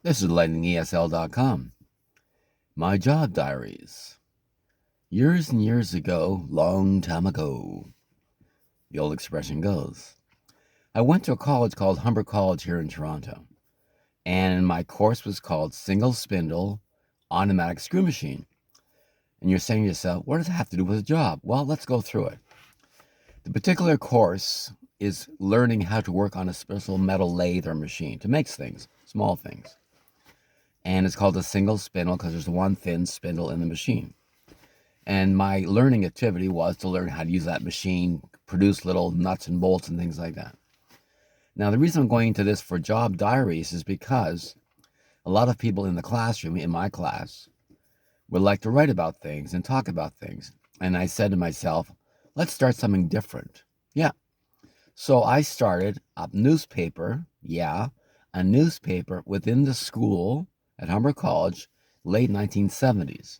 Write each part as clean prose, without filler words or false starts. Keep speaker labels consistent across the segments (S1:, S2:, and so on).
S1: This is lightningesl.com. My job diaries. Years and years ago, long time ago, the old expression goes. I went to a college called Humber College here in Toronto, and my course was called Single Spindle Automatic Screw Machine. And you're saying to yourself, what does it have to do with a job? Well, let's go through it. The particular course is learning how to work on a special metal lathe or machine to make things, small things. And it's called a single spindle because there's one thin spindle in the machine. And my learning activity was to learn how to use that machine, produce little nuts and bolts and things like that. Now, the reason I'm going into this for job diaries is because a lot of people in the classroom, in my class, would like to write about things and talk about things. And I said to myself, let's start something different. Yeah. So I started a newspaper, a newspaper within the school at Humber College, late 1970s.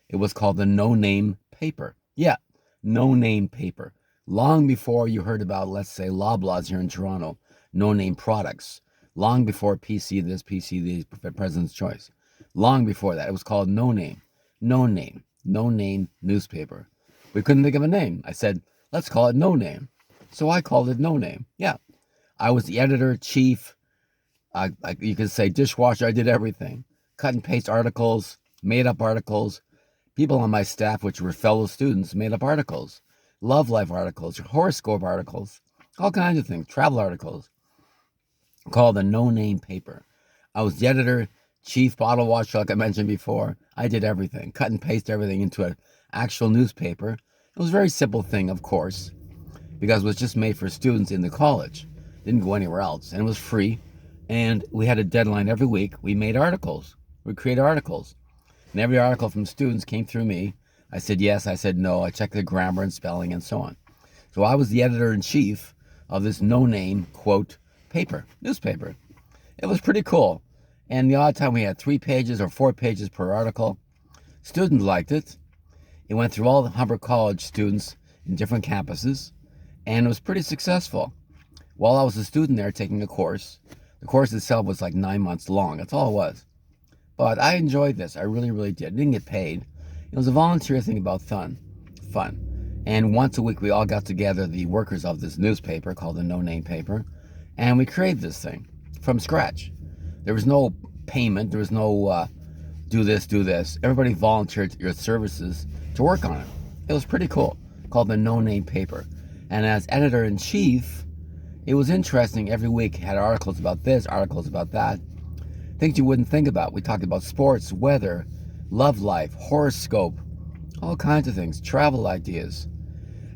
S1: It was called the No Name Paper. Yeah, No Name Paper. Long before you heard about, let's say, Loblaws here in Toronto, No Name Products. Long before PC this, PC the President's Choice. Long before that, it was called No Name. No Name. No Name newspaper. We couldn't think of a name. I said, let's call it No Name. So I called it No Name. Yeah. I was the editor, chief, you could say dishwasher. I did everything. Cut and paste articles, made up articles. People on my staff, which were fellow students, made up articles. Love life articles, horoscope articles, all kinds of things, travel articles, called the No Name Paper. I was the editor, chief, bottle washer, like I mentioned before. I did everything, cut and paste everything into an actual newspaper. It was a very simple thing, of course, because it was just made for students in the college. It didn't go anywhere else, and it was free. And we had a deadline every week. We made articles. We created articles. And every article from students came through me. I said yes, I said no. I checked the grammar and spelling and so on. So I was the editor-in-chief of this no-name, quote, paper, newspaper. It was pretty cool. And the odd time we had 3 pages or 4 pages per article. Students liked it. It went through all the Humber College students in different campuses. And it was pretty successful. While I was a student there taking a course, the course itself was like 9 months long. That's all it was. But I enjoyed this. I really, really did. Didn't get paid. It was a volunteer thing about fun. And once a week, we all got together, the workers of this newspaper called the No Name Paper, and we created this thing from scratch. There was no payment. There was no do this. Everybody volunteered your services to work on it. It was pretty cool. Called the No Name Paper. And as editor-in-chief, it was interesting. Every week had articles about this, articles about that. Things you wouldn't think about. We talked about sports, weather, love life, horoscope, all kinds of things, travel ideas,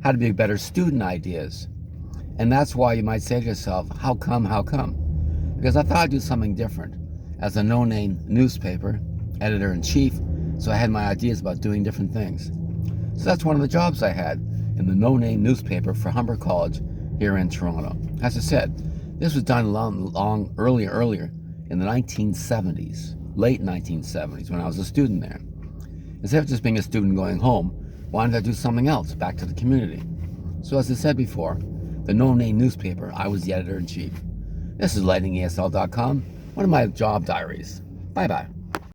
S1: how to be a better student ideas. And that's why you might say to yourself, how come? Because I thought I'd do something different. As a no-name newspaper, editor-in-chief, so I had my ideas about doing different things. So that's one of the jobs I had in the no-name newspaper for Humber College here in Toronto. As I said, this was done earlier in the 1970s, late 1970s, when I was a student there. Instead of just being a student going home, why didn't I do something else back to the community? So as I said before, the No Name newspaper, I was the editor-in-chief. This is lightningesl.com, one of my job diaries. Bye-bye.